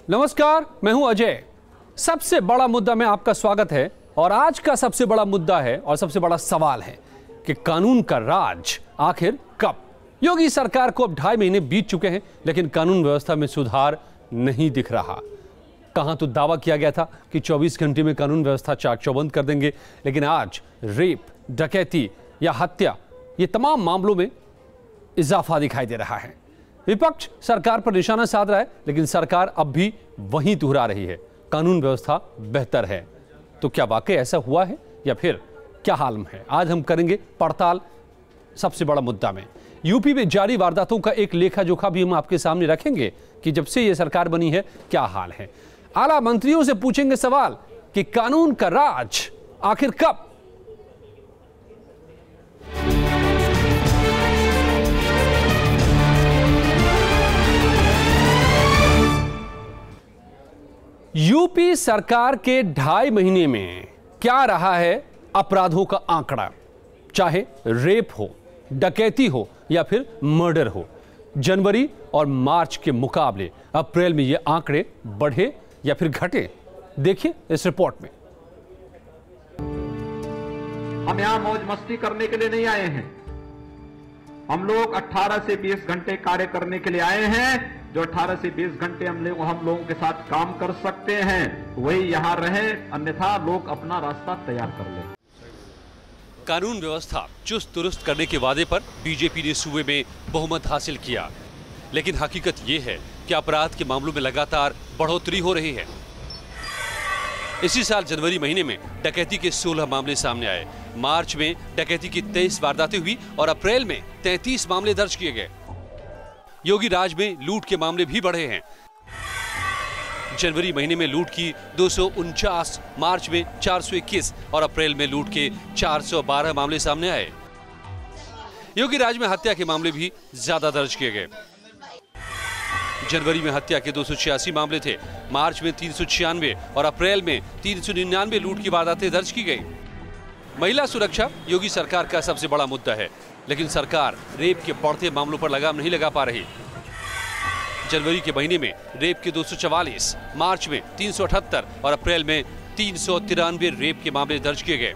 नमस्कार, मैं हूं अजय। सबसे बड़ा मुद्दा में आपका स्वागत है। और आज का सबसे बड़ा मुद्दा है और सबसे बड़ा सवाल है कि कानून का राज आखिर कब। योगी सरकार को अब 2.5 महीने बीत चुके हैं, लेकिन कानून व्यवस्था में सुधार नहीं दिख रहा। कहां तो दावा किया गया था कि 24 घंटे में कानून व्यवस्था चाक चौबंद कर देंगे, लेकिन आज रेप, डकैती या हत्या, ये तमाम मामलों में इजाफा दिखाई दे रहा है। विपक्ष सरकार पर निशाना साध रहा है, लेकिन सरकार अब भी वहीं दोहरा रही है, कानून व्यवस्था बेहतर है। तो क्या वाकई ऐसा हुआ है या फिर क्या हाल है? आज हम करेंगे पड़ताल सबसे बड़ा मुद्दा में। यूपी में जारी वारदातों का एक लेखा जोखा भी हम आपके सामने रखेंगे कि जब से यह सरकार बनी है क्या हाल है। आला मंत्रियों से पूछेंगे सवाल कि कानून का राज आखिर कब। यूपी सरकार के 2.5 महीने में क्या रहा है अपराधों का आंकड़ा, चाहे रेप हो, डकैती हो या फिर मर्डर हो। जनवरी और मार्च के मुकाबले अप्रैल में ये आंकड़े बढ़े या फिर घटे, देखिए इस रिपोर्ट में। हम यहां मौज मस्ती करने के लिए नहीं आए हैं। हम लोग 18 से 20 घंटे कार्य करने के लिए आए हैं। जो 18 से 20 घंटे हम लोगों के साथ काम कर सकते हैं वही यहां रहे, अन्यथा लोग अपना रास्ता तैयार कर लें। कानून व्यवस्था चुस्त दुरुस्त करने के वादे पर बीजेपी ने सूबे में बहुमत हासिल किया, लेकिन हकीकत यह है कि अपराध के मामलों में लगातार बढ़ोतरी हो रही है। इसी साल जनवरी महीने में डकैती के 16 मामले सामने आए, मार्च में डकैती की 23 वारदातें हुई और अप्रैल में 33 मामले दर्ज किए गए। योगी राज में लूट के मामले भी बढ़े हैं। जनवरी महीने में लूट की 249, मार्च में 421 और अप्रैल में लूट के 412 मामले सामने आए। योगी राज में हत्या के मामले भी ज्यादा दर्ज किए गए। जनवरी में हत्या के 286 मामले थे, मार्च में 396 और अप्रैल में 399 लूट की वारदातें दर्ज की गई। महिला सुरक्षा योगी सरकार का सबसे बड़ा मुद्दा है, लेकिन सरकार रेप के बढ़ते मामलों पर लगाम नहीं लगा पा रही। जनवरी के महीने में रेप के 244, मार्च में 378 और अप्रैल में 393 रेप के मामले दर्ज किए गए।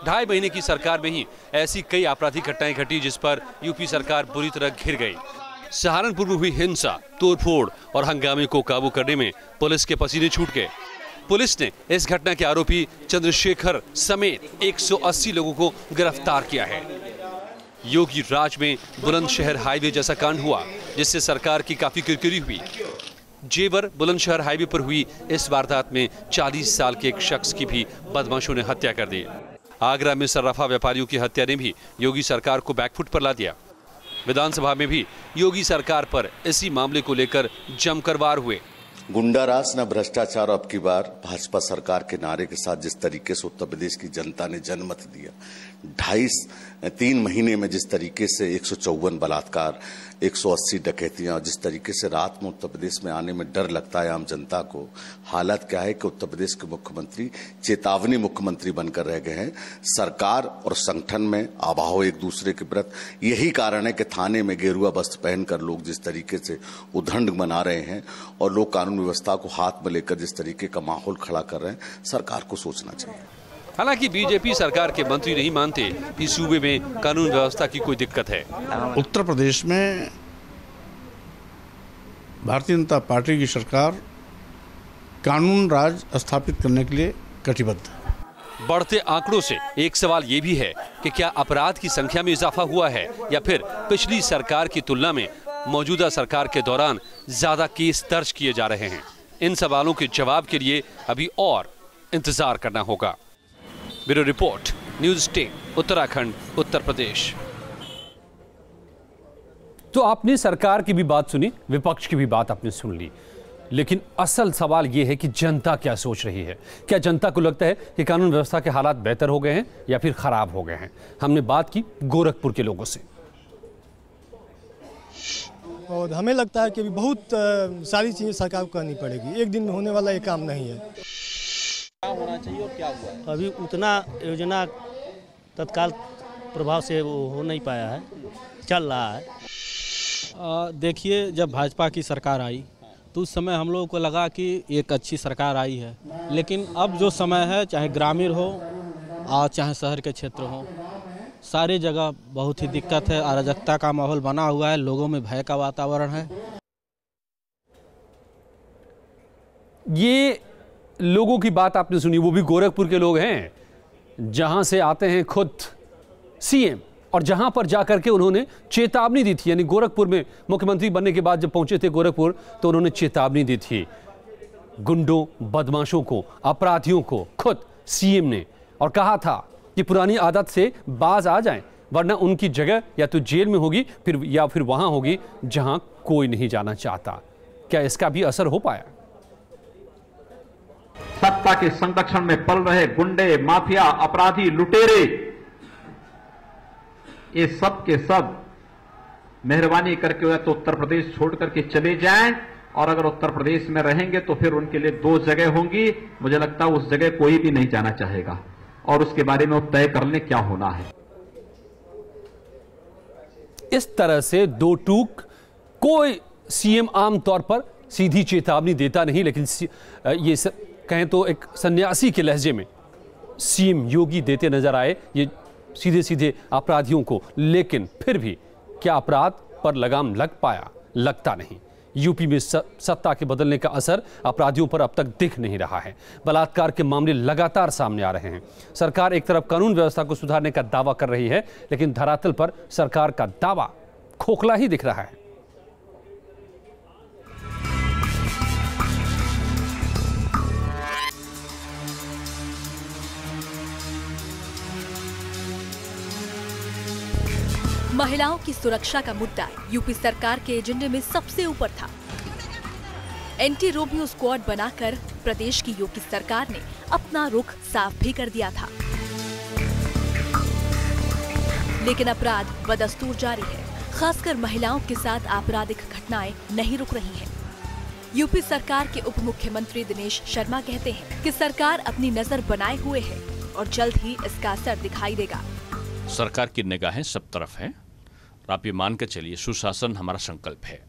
2.5 महीने की सरकार में ही ऐसी कई आपराधिक घटनाएं घटी जिस पर यूपी सरकार बुरी तरह घिर गई। सहारनपुर में हुई हिंसा, तोड़फोड़ और हंगामे को काबू करने में पुलिस के पसीने छूट गए। पुलिस ने इस घटना के आरोपी चंद्रशेखर समेत 180 लोगों को गिरफ्तार किया है। योगी राज में बुलंदशहर हाईवे जैसा कांड हुआ, जिससे सरकार की काफी किरकिरी हुई। जेवर बुलंदशहर हाईवे पर हुई इस वारदात में 40 साल के एक शख्स की भी बदमाशों ने हत्या कर दी। आगरा में सर्राफा व्यापारियों की हत्या ने भी योगी सरकार को बैकफुट पर ला दिया। विधानसभा में भी योगी सरकार पर इसी मामले को लेकर जमकर वार हुए। गुंडाराज न भ्रष्टाचार, अब की बार भाजपा सरकार के नारे के साथ जिस तरीके से उत्तर प्रदेश की जनता ने जनमत दिया, 3 महीने में जिस तरीके से 154 बलात्कार, 180 डकैतियां, जिस तरीके से रात में उत्तर प्रदेश में आने में डर लगता है आम जनता को। हालत क्या है कि उत्तर प्रदेश के मुख्यमंत्री चेतावनी मुख्यमंत्री बनकर रह गए हैं। सरकार और संगठन में अभाव एक दूसरे के प्रति, यही कारण है कि थाने में गेरुआ वस्त्र पहनकर लोग जिस तरीके से उद्दंड मना रहे हैं और लोग कानून व्यवस्था को हाथ में लेकर जिस तरीके का माहौल खड़ा कर रहे हैं, सरकार को सोचना चाहिए। हालांकि बीजेपी सरकार के मंत्री नहीं मानते कि सूबे में कानून व्यवस्था की कोई दिक्कत है। उत्तर प्रदेश में भारतीय जनता पार्टी की सरकार कानून राज स्थापित करने के लिए कटिबद्ध है। बढ़ते आंकड़ों से एक सवाल ये भी है कि क्या अपराध की संख्या में इजाफा हुआ है या फिर पिछली सरकार की तुलना में मौजूदा सरकार के दौरान ज्यादा केस दर्ज किए जा रहे हैं। इन सवालों के जवाब के लिए अभी और इंतजार करना होगा। Bureau report, news 10, Uttarakhand, Uttar प्रदेश। तो आपने सरकार की भी बात सुनी, विपक्ष की भी बात आपने सुन ली, लेकिन असल सवाल यह है कि जनता क्या सोच रही है। क्या जनता को लगता है कि कानून व्यवस्था के हालात बेहतर हो गए हैं या फिर खराब हो गए हैं? हमने बात की गोरखपुर के लोगों से। और हमें लगता है कि बहुत सारी चीज़ें सरकार को करनी पड़ेगी, एक दिन में होने वाला ये काम नहीं है। क्या होना चाहिए और क्या हुआ है? अभी उतना योजना तत्काल प्रभाव से वो हो नहीं पाया है, चल रहा है। देखिए, जब भाजपा की सरकार आई तो उस समय हम लोगों को लगा कि एक अच्छी सरकार आई है। लेकिन अब जो समय है, चाहे ग्रामीण हो और चाहे शहर के क्षेत्र हो, सारी जगह बहुत ही दिक्कत है। अराजकता का माहौल बना हुआ है, लोगों में भय का वातावरण है। ये लोगों की बात आपने सुनी, वो भी गोरखपुर के लोग हैं, जहां से आते हैं खुद सीएम, और जहां पर जाकर के उन्होंने चेतावनी दी थी। यानी गोरखपुर में मुख्यमंत्री बनने के बाद जब पहुंचे थे गोरखपुर, तो उन्होंने चेतावनी दी थी गुंडों, बदमाशों को, अपराधियों को, खुद सीएम ने, और कहा था कि पुरानी आदत से बाज आ जाएं, वरना उनकी जगह या तो जेल में होगी या फिर वहां होगी जहां कोई नहीं जाना चाहता। क्या इसका भी असर हो पाया? सत्ता के संरक्षण में पल रहे गुंडे, माफिया, अपराधी, लुटेरे, ये सब के सब मेहरबानी करके या तो उत्तर प्रदेश छोड़ करके चले जाएं, और अगर उत्तर प्रदेश में रहेंगे तो फिर उनके लिए 2 जगह होंगी। मुझे लगता है उस जगह कोई भी नहीं जाना चाहेगा, और उसके बारे में वो तय कर लें क्या होना है। इस तरह से दो टूक कोई सीएम आमतौर पर सीधी चेतावनी देता नहीं, लेकिन ये कहें तो एक सन्यासी के लहजे में सीएम योगी देते नजर आए ये सीधे सीधे अपराधियों को। लेकिन फिर भी क्या अपराध पर लगाम लग पाया? लगता नहीं। यूपी में सत्ता के बदलने का असर अपराधियों पर अब तक दिख नहीं रहा है। बलात्कार के मामले लगातार सामने आ रहे हैं। सरकार एक तरफ कानून व्यवस्था को सुधारने का दावा कर रही है, लेकिन धरातल पर सरकार का दावा खोखला ही दिख रहा है। महिलाओं की सुरक्षा का मुद्दा यूपी सरकार के एजेंडे में सबसे ऊपर था। एंटी रोमियो स्क्वाड बनाकर प्रदेश की योगी सरकार ने अपना रुख साफ भी कर दिया था। लेकिन अपराध बदस्तूर जारी है। खासकर महिलाओं के साथ आपराधिक घटनाएं नहीं रुक रही हैं। यूपी सरकार के उप मुख्यमंत्री दिनेश शर्मा कहते हैं कि सरकार अपनी नजर बनाए हुए है और जल्द ही इसका असर दिखाई देगा। सरकार की निगाहें सब तरफ हैं, और आप ये मान कर चलिए सुशासन हमारा संकल्प है,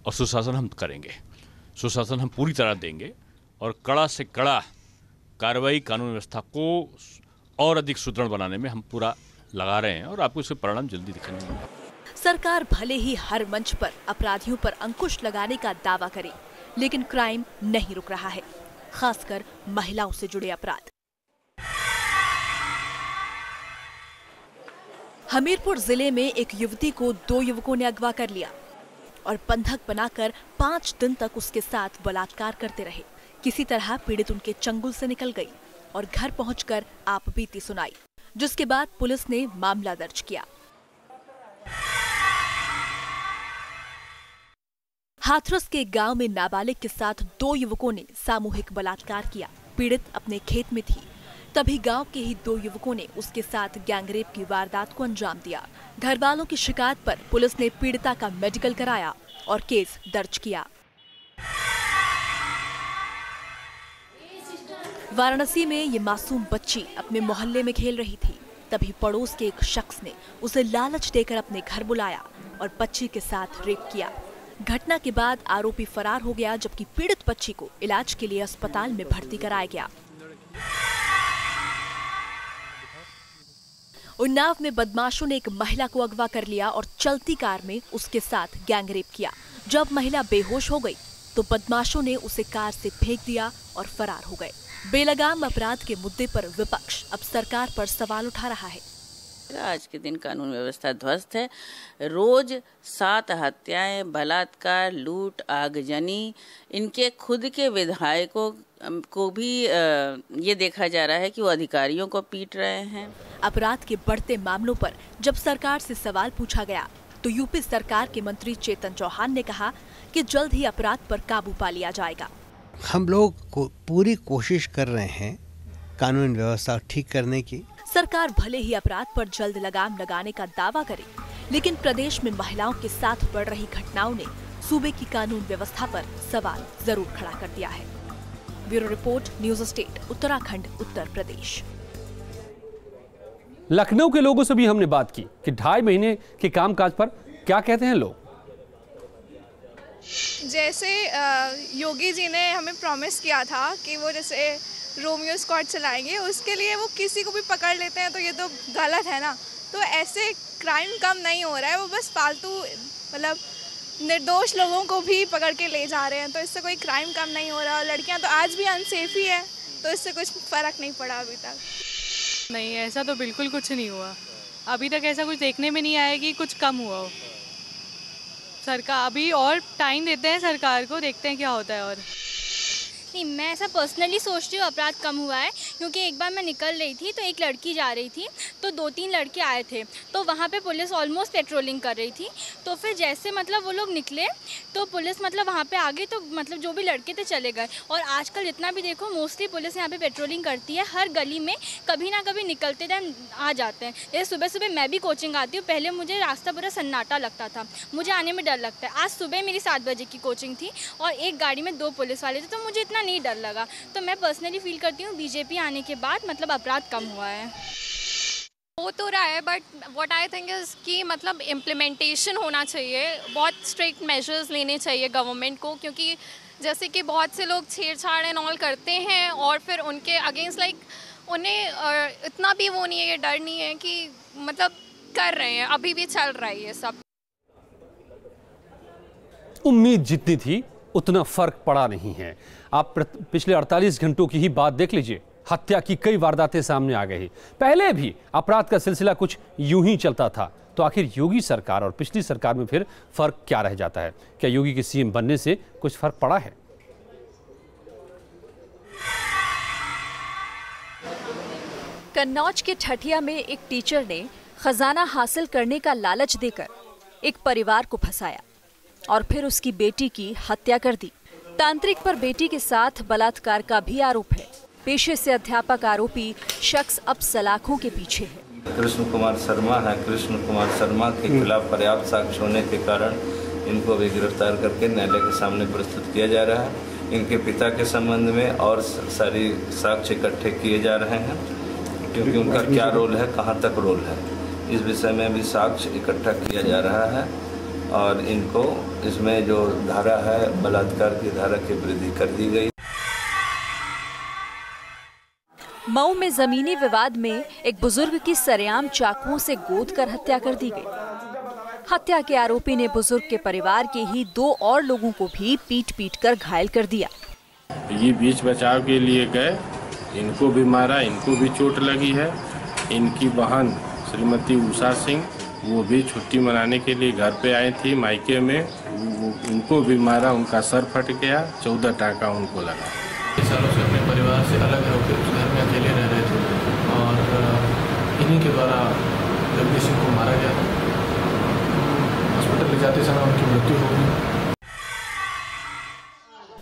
और सुशासन हम करेंगे। सुशासन हम पूरी तरह देंगे, और कड़ा से कड़ा कार्रवाई कानून व्यवस्था को और अधिक सुदृढ़ बनाने में हम पूरा लगा रहे हैं, और आपको इसके परिणाम जल्दी दिखेंगे। सरकार भले ही हर मंच पर अपराधियों पर अंकुश लगाने का दावा करे, लेकिन क्राइम नहीं रुक रहा है, खासकर महिलाओं से जुड़े अपराध। हमीरपुर जिले में एक युवती को 2 युवकों ने अगवा कर लिया और बंधक बनाकर 5 दिन तक उसके साथ बलात्कार करते रहे। किसी तरह पीड़ित उनके चंगुल से निकल गई और घर पहुंचकर आप बीती सुनाई, जिसके बाद पुलिस ने मामला दर्ज किया। हाथरस के गांव में नाबालिग के साथ 2 युवकों ने सामूहिक बलात्कार किया। पीड़ित अपने खेत में थी, तभी गांव के ही 2 युवकों ने उसके साथ गैंगरेप की वारदात को अंजाम दिया। घर वालों की शिकायत पर पुलिस ने पीड़िता का मेडिकल कराया और केस दर्ज किया। वाराणसी में ये मासूम बच्ची अपने मोहल्ले में खेल रही थी, तभी पड़ोस के एक शख्स ने उसे लालच देकर अपने घर बुलाया और बच्ची के साथ रेप किया। घटना के बाद आरोपी फरार हो गया, जबकि पीड़ित बच्ची को इलाज के लिए अस्पताल में भर्ती कराया गया। उन्नाव में बदमाशों ने एक महिला को अगवा कर लिया और चलती कार में उसके साथ गैंगरेप किया। जब महिला बेहोश हो गई तो बदमाशों ने उसे कार से फेंक दिया और फरार हो गए। बेलगाम अपराध के मुद्दे पर विपक्ष अब सरकार पर सवाल उठा रहा है। आज के दिन कानून व्यवस्था ध्वस्त है। रोज 7 हत्याएं, बलात्कार, लूट, आगजनी, इनके खुद के विधायकों को भी ये देखा जा रहा है कि वो अधिकारियों को पीट रहे हैं। अपराध के बढ़ते मामलों पर जब सरकार से सवाल पूछा गया तो यूपी सरकार के मंत्री चेतन चौहान ने कहा कि जल्द ही अपराध पर काबू पा लिया जाएगा। हम लोग पूरी कोशिश कर रहे हैं कानून व्यवस्था ठीक करने की। सरकार भले ही अपराध पर जल्द लगाम लगाने का दावा करे, लेकिन प्रदेश में महिलाओं के साथ बढ़ रही घटनाओं ने सूबे की कानून व्यवस्था पर सवाल जरूर खड़ा कर दिया है। Bureau report, news state, Uttarakhand, Uttar Pradesh. Lucknow के लोगों से भी हमने बात की कि 2.5 महीने के कामकाज पर क्या कहते हैं लोग। जैसे योगी जी ने हमें प्रॉमिस किया था कि वो जैसे रोमियो स्क्वाड चलाएंगे, उसके लिए वो किसी को भी पकड़ लेते हैं, तो ये तो गलत है ना। तो ऐसे क्राइम कम नहीं हो रहा है, वो बस फालतू मतलब निर्दोष लोगों को भी पकड़ के ले जा रहे हैं, तो इससे कोई क्राइम कम नहीं हो रहा। लड़कियां तो आज भी अनसेफ ही है, तो इससे कुछ फ़र्क नहीं पड़ा अभी तक। नहीं, ऐसा तो बिल्कुल कुछ नहीं हुआ। अभी तक ऐसा कुछ देखने में नहीं आया कि कुछ कम हुआ हो। सरकार अभी और टाइम देते हैं सरकार को, देखते हैं क्या होता है। और नहीं, मैं ऐसा पर्सनली सोचती हूँ अपराध कम हुआ है, क्योंकि एक बार मैं निकल रही थी तो एक लड़की जा रही थी, तो 2-3 लड़के आए थे, तो वहाँ पे पुलिस ऑलमोस्ट पेट्रोलिंग कर रही थी। तो फिर जैसे मतलब वो लोग निकले तो पुलिस मतलब वहाँ पे आ गई, तो मतलब जो भी लड़के थे चले गए। और आजकल जितना भी देखो मोस्टली पुलिस यहाँ पे पेट्रोलिंग करती है, हर गली में कभी ना कभी निकलते टाइम आ जाते हैं। जैसे सुबह सुबह मैं भी कोचिंग आती हूँ, पहले मुझे रास्ता पूरा सन्नाटा लगता था, मुझे आने में डर लगता है। आज सुबह मेरी 7 बजे की कोचिंग थी और एक गाड़ी में 2 पुलिस वाले थे, तो मुझे इतना नहीं डर लगा। तो मैं पर्सनली फील करती हूँ बीजेपी आने के बाद मतलब अपराध कम हुआ है। हो तो रहा है, but what I think is कि मतलब इम्प्लीमेंटेशन होना चाहिए, बहुत स्ट्रिक्ट मेजर्स लेने चाहिए गवर्नमेंट को, क्योंकि जैसे कि बहुत से लोग छेड़छाड़ एंड ऑल करते हैं और फिर उनके अगेंस्ट लाइक उन्हें इतना भी वो नहीं है, ये डर नहीं है कि मतलब कर रहे हैं, अभी भी चल रहा है ये सब। उम्मीद जितनी थी उतना फर्क पड़ा नहीं है। आप पिछले 48 घंटों की ही बात देख लीजिए, हत्या की कई वारदातें सामने आ गई। पहले भी अपराध का सिलसिला कुछ यूं ही चलता था, तो आखिर योगी सरकार और पिछली सरकार में फिर फर्क क्या रह जाता है? क्या योगी के सीएम बनने से कुछ फर्क पड़ा है? कन्नौज के ठठिया में एक टीचर ने खजाना हासिल करने का लालच देकर एक परिवार को फंसाया और फिर उसकी बेटी की हत्या कर दी। तांत्रिक पर बेटी के साथ बलात्कार का भी आरोप है। पेशे से अध्यापक आरोपी शख्स अब सलाखों के पीछे है। कृष्ण कुमार शर्मा है। कृष्ण कुमार शर्मा के खिलाफ पर्याप्त साक्ष्य होने के कारण इनको भी गिरफ्तार करके न्यायालय के सामने प्रस्तुत किया जा रहा है। इनके पिता के संबंध में और सारी साक्ष्य इकट्ठे किए जा रहे हैं, क्योंकि उनका क्या रोल है, कहाँ तक रोल है, इस विषय में भी साक्ष्य इकट्ठा किया जा रहा है। और इनको इसमें जो धारा है बलात्कार की धारा की वृद्धि कर दी गई। मऊ में जमीनी विवाद में एक बुजुर्ग की सरेआम चाकुओं से गोद कर हत्या कर दी गई। हत्या के आरोपी ने बुजुर्ग के परिवार के ही 2 और लोगों को भी पीट कर घायल कर दिया। ये बीच बचाव के लिए गए, इनको भी मारा, इनको भी चोट लगी है। इनकी बहन श्रीमती उषा सिंह वो भी छुट्टी मनाने के लिए घर पे आई थी मायके में, उनको भी मारा, उनका सर फट गया, 14 टाँका उनको लगा। सालों से अपने परिवार से अलग होकर उस घर में अकेले रह रहे थे और इन्हीं के द्वारा जगदीश सिंह को मारा गया। हॉस्पिटल ले जाते समय उनकी मृत्यु हो गई।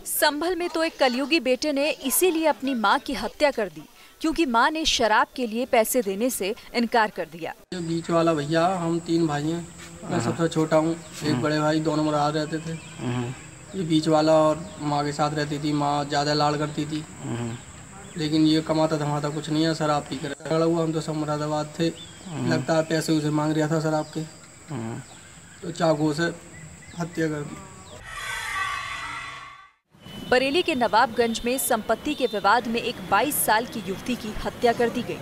संभल में तो एक कलयुगी बेटे ने इसीलिए अपनी मां की हत्या कर दी क्योंकि मां ने शराब के लिए पैसे देने से इनकार कर दिया। बीच वाला भैया, हम 3 भाई हैं, मैं सबसे छोटा हूँ, एक बड़े भाई, दोनों मराद रहते थे। ये बीच वाला और माँ के साथ रहती थी, माँ ज़्यादा लाड़ करती थी, लेकिन ये कमाता धमाता कुछ नहीं है, शराब पी कर खड़ा हुआ। हम तो सब मुरादाबाद थे, लगता है पैसे उसे मांग रहा था शराब के, तो चाकू से हत्या कर दी। बरेली के नवाबगंज में संपत्ति के विवाद में एक 22 साल की युवती की हत्या कर दी गई।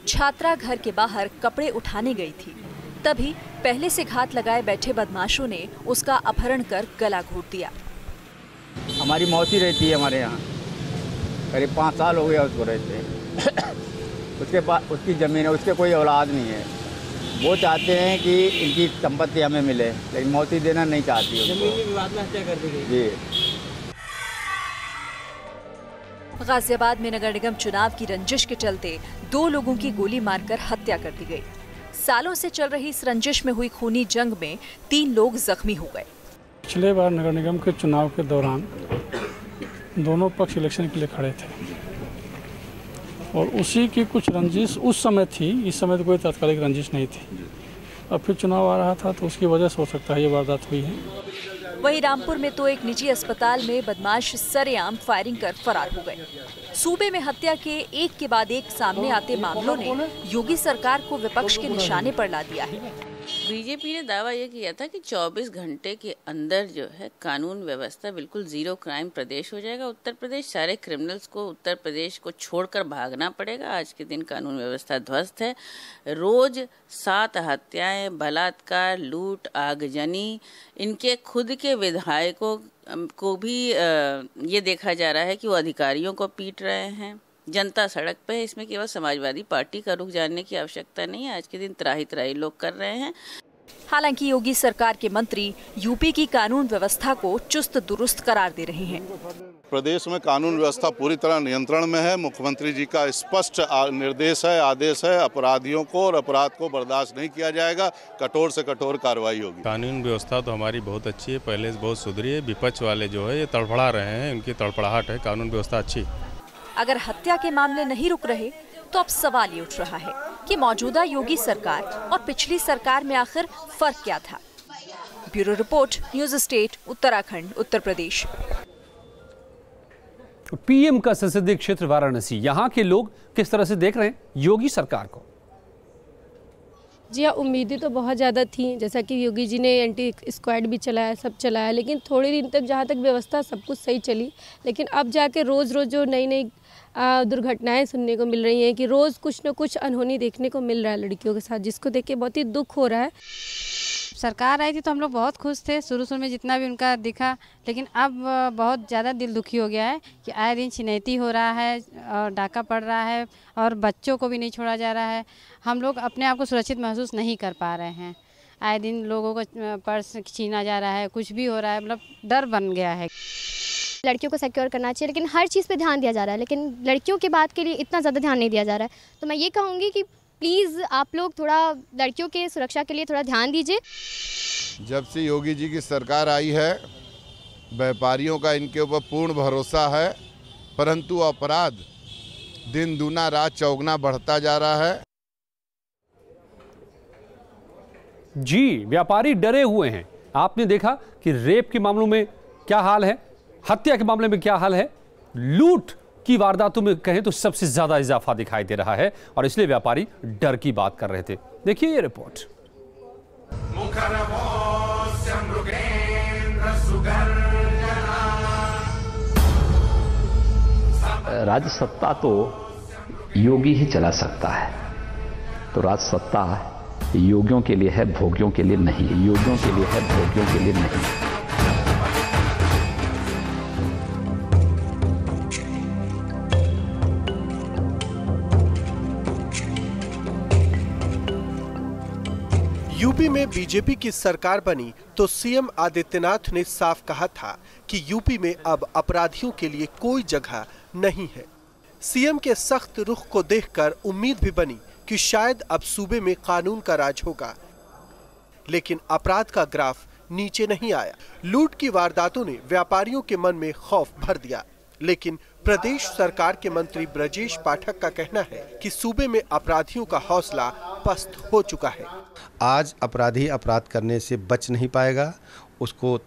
छात्रा घर के बाहर कपड़े उठाने गई थी, तभी पहले से घात लगाए बैठे बदमाशों ने उसका अपहरण कर गला घोट दिया। हमारी मौत ही रहती है हमारे यहाँ, करीब 5 साल हो गया उसको रहते। उसके पास उसकी ज़मीन है, उसके कोई औलाद नहीं है। वो चाहते हैं कि इनकी संपत्ति हमें मिले, लेकिन मौत ही देना नहीं चाहती। जमीन के विवाद में हत्या कर दी गई। जी। गाजियाबाद में नगर निगम चुनाव की रंजिश के चलते 2 लोगों की गोली मारकर हत्या कर दी गई। सालों से चल रही इस रंजिश में हुई खूनी जंग में 3 लोग जख्मी हो गए। पिछले बार नगर निगम के चुनाव के दौरान दोनों पक्ष इलेक्शन के लिए खड़े थे और उसी की कुछ रंजिश उस समय थी, इस समय तो कोई तात्कालिक रंजिश नहीं थी। अब फिर चुनाव आ रहा था तो उसकी वजह से हो सकता है ये वारदात हुई है। वहीं रामपुर में तो एक निजी अस्पताल में बदमाश सरेआम फायरिंग कर फरार हो गए। सूबे में हत्या के एक के बाद एक सामने आते मामलों ने योगी सरकार को विपक्ष के निशाने पर ला दिया है। बीजेपी ने दावा यह किया था कि 24 घंटे के अंदर जो है कानून व्यवस्था बिल्कुल जीरो क्राइम प्रदेश हो जाएगा उत्तर प्रदेश। सारे क्रिमिनल्स को उत्तर प्रदेश को छोड़कर भागना पड़ेगा। आज के दिन कानून व्यवस्था ध्वस्त है। रोज 7 हत्याएं, बलात्कार, लूट, आगजनी, इनके खुद के विधायकों को भी ये देखा जा रहा है कि वो अधिकारियों को पीट रहे हैं। जनता सड़क पे है। इसमें केवल समाजवादी पार्टी का रुख जानने की आवश्यकता नहीं है। आज के दिन त्राही त्राही लोग कर रहे हैं। हालांकि योगी सरकार के मंत्री यूपी की कानून व्यवस्था को चुस्त दुरुस्त करार दे रहे हैं। प्रदेश में कानून व्यवस्था पूरी तरह नियंत्रण में है। मुख्यमंत्री जी का स्पष्ट निर्देश है, आदेश है, अपराधियों को और अपराध को बर्दाश्त नहीं किया जाएगा। कठोर से कठोर कार्रवाई होगी। कानून व्यवस्था तो हमारी बहुत अच्छी है, पहले से बहुत सुधरी है। विपक्ष वाले जो है ये तड़फड़ा रहे हैं, उनकी तड़फड़ाहट है। कानून व्यवस्था अच्छी। अगर हत्या के मामले नहीं रुक रहे तो अब सवाल ये उठ रहा है कि मौजूदा योगी सरकार और पिछली सरकार में आखिर फर्क क्या था। Bureau report, news state, Uttarakhand, Uttar Pradesh. PM का संसदीय क्षेत्र वाराणसी, यहाँ के लोग किस तरह से देख रहे हैं योगी सरकार को? जी हाँ, उम्मीदें तो बहुत ज़्यादा थी। जैसा कि योगी जी ने एंटी स्क्वाड भी चलाया, सब चलाया, लेकिन थोड़े दिन तक जहाँ तक व्यवस्था सब कुछ सही चली। लेकिन अब जाके रोज़ रोज़ जो नई नई दुर्घटनाएं सुनने को मिल रही हैं कि रोज़ कुछ न कुछ अनहोनी देखने को मिल रहा है लड़कियों के साथ, जिसको देख के बहुत ही दुख हो रहा है। सरकार आई थी तो हम लोग बहुत खुश थे शुरू में जितना भी उनका दिखा, लेकिन अब बहुत ज़्यादा दिल दुखी हो गया है कि आए दिन छिनैती हो रहा है और डाका पड़ रहा है और बच्चों को भी नहीं छोड़ा जा रहा है। हम लोग अपने आप को सुरक्षित महसूस नहीं कर पा रहे हैं। आए दिन लोगों को पर्स छीना जा रहा है, कुछ भी हो रहा है, मतलब डर बन गया है। लड़कियों को सिक्योर करना चाहिए, लेकिन हर चीज़ पे ध्यान दिया जा रहा है, लेकिन लड़कियों की बात के लिए इतना ज़्यादा ध्यान नहीं दिया जा रहा है। तो मैं ये कहूँगी कि प्लीज़ आप लोग थोड़ा लड़कियों के सुरक्षा के लिए थोड़ा ध्यान दीजिए। जब से योगी जी की सरकार आई है, व्यापारियों का इनके ऊपर पूर्ण भरोसा है, परंतु अपराध दिन दूना रात चौगुना बढ़ता जा रहा है। जी, व्यापारी डरे हुए हैं। आपने देखा कि रेप के मामलों में क्या हाल है, हत्या के मामले में क्या हाल है, लूट की वारदातों में कहें तो सबसे ज्यादा इजाफा दिखाई दे रहा है और इसलिए व्यापारी डर की बात कर रहे थे। देखिए ये रिपोर्ट। राज्य सत्ता तो योगी ही चला सकता है, तो राज्य सत्ता योगियों के लिए है, भोगियों के लिए नहीं। योगियों के लिए है, भोगियों के लिए नहीं। यूपी में बीजेपी की सरकार बनी तो सीएम आदित्यनाथ ने साफ कहा था कि यूपी में अब अपराधियों के लिए कोई जगह नहीं है। सीएम के सख्त रुख को देखकर उम्मीद भी बनी कि शायद अब सूबे में कानून का राज होगा, लेकिन अपराध का ग्राफ नीचे नहीं आया। लूट की वारदातों ने व्यापारियों के मन में खौफ भर दिया, लेकिन प्रदेश सरकार के मंत्री ब्रजेश पाठक का कहना है कि सूबे में अपराधियों का हौसला पस्त हो चुका है। आज अपराधी अपराध करने से बच नहीं पाएगा, उसको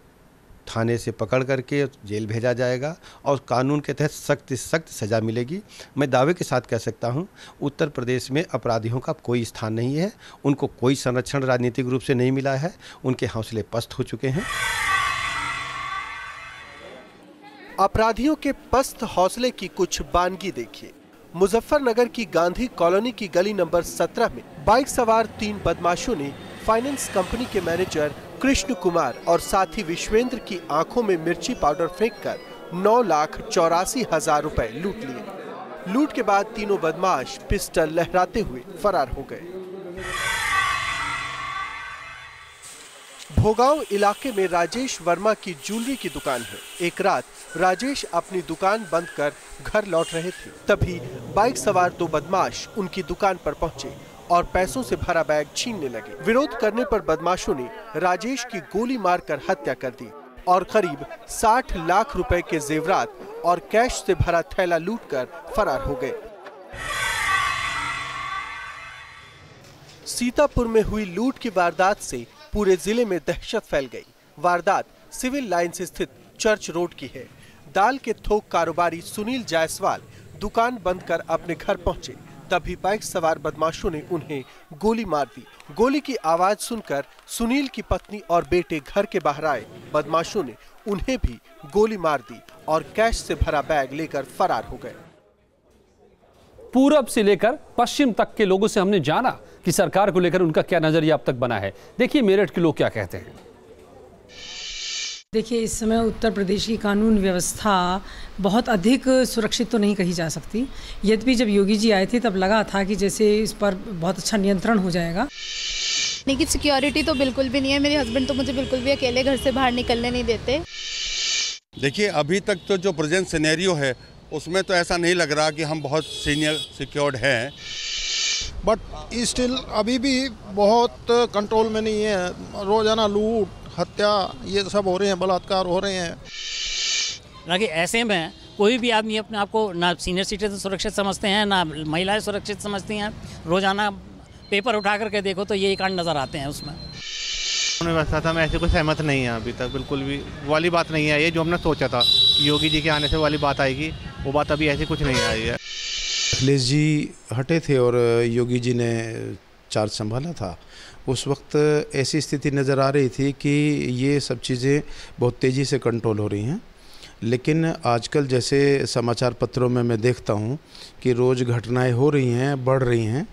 थाने से पकड़ करके जेल भेजा जाएगा और कानून के तहत सख्त से सख्त सज़ा मिलेगी। मैं दावे के साथ कह सकता हूं, उत्तर प्रदेश में अपराधियों का कोई स्थान नहीं है, उनको कोई संरक्षण राजनीतिक रूप से नहीं मिला है, उनके हौसले पस्त हो चुके हैं। अपराधियों के पस्त हौसले की कुछ बानगी देखिए। मुजफ्फरनगर की गांधी कॉलोनी की गली नंबर 17 में बाइक सवार 3 बदमाशों ने फाइनेंस कंपनी के मैनेजर कृष्ण कुमार और साथी विश्वेंद्र की आंखों में मिर्ची पाउडर फेंककर 9,84,000 रुपए लूट लिए। लूट के बाद तीनों बदमाश पिस्टल लहराते हुए फरार हो गए। भोगांव इलाके में राजेश वर्मा की ज्वेलरी की दुकान है। एक रात राजेश अपनी दुकान बंद कर घर लौट रहे थे, तभी बाइक सवार 2 बदमाश उनकी दुकान पर पहुंचे और पैसों से भरा बैग छीनने लगे। विरोध करने पर बदमाशों ने राजेश की गोली मारकर हत्या कर दी और करीब 60 लाख रुपए के जेवरात और कैश से भरा थैला लूटकर फरार हो गए। सीतापुर में हुई लूट की वारदात से पूरे जिले में दहशत फैल गई। वारदात सिविल लाइंस स्थित चर्च रोड की है। दाल के थोक कारोबारी सुनील जायसवाल दुकान बंद कर अपने घर पहुंचे, तभी बाइक सवार बदमाशों ने उन्हें गोली मार दी। गोली की आवाज सुनकर सुनील की पत्नी और बेटे घर के बाहर आए। बदमाशों ने उन्हें भी गोली मार दी और कैश से भरा बैग लेकर फरार हो गए। पूरब से लेकर पश्चिम तक के लोगों से हमने जाना कि सरकार को लेकर उनका क्या नजरिया अब तक बना है। देखिए मेरठ के लोग क्या कहते हैं। देखिए, इस समय उत्तर प्रदेश की कानून व्यवस्था बहुत अधिक सुरक्षित तो नहीं कही जा सकती। यद्यपि जब योगी जी आए थे तब लगा था कि जैसे इस पर बहुत अच्छा नियंत्रण हो जाएगा। लेकिन सिक्योरिटी तो बिल्कुल भी नहीं है। मेरे हस्बैंड तो मुझे बिल्कुल भी अकेले घर से बाहर निकलने नहीं देते। देखिए, अभी तक तो जो प्रेजेंट सिनेरियो है उसमें तो ऐसा नहीं लग रहा कि हम बहुत सीनियर सिक्योर्ड हैं, बट स्टिल अभी भी बहुत कंट्रोल में नहीं है। रोजाना लूट, हत्या, ये सब हो रहे हैं, बलात्कार हो रहे हैं। देखिए, ऐसे में कोई भी आदमी अपने आप को ना सीनियर सिटीजन सुरक्षित समझते हैं, ना महिलाएं सुरक्षित समझती हैं। रोजाना पेपर उठा करके देखो तो यही कांड नज़र आते हैं उसमें। व्यवस्था था, मैं ऐसे कोई सहमत नहीं है अभी तक, बिल्कुल भी वाली बात नहीं है। ये जो हमने सोचा था योगी जी के आने से वाली बात आएगी, वो बात अभी ऐसी कुछ नहीं आई है। अखिलेश जी हटे थे और योगी जी ने चार्ज संभाला था। उस वक्त ऐसी स्थिति नज़र आ रही थी कि ये सब चीज़ें बहुत तेज़ी से कंट्रोल हो रही हैं, लेकिन आजकल जैसे समाचार पत्रों में मैं देखता हूँ कि रोज़ घटनाएं हो रही हैं, बढ़ रही हैं।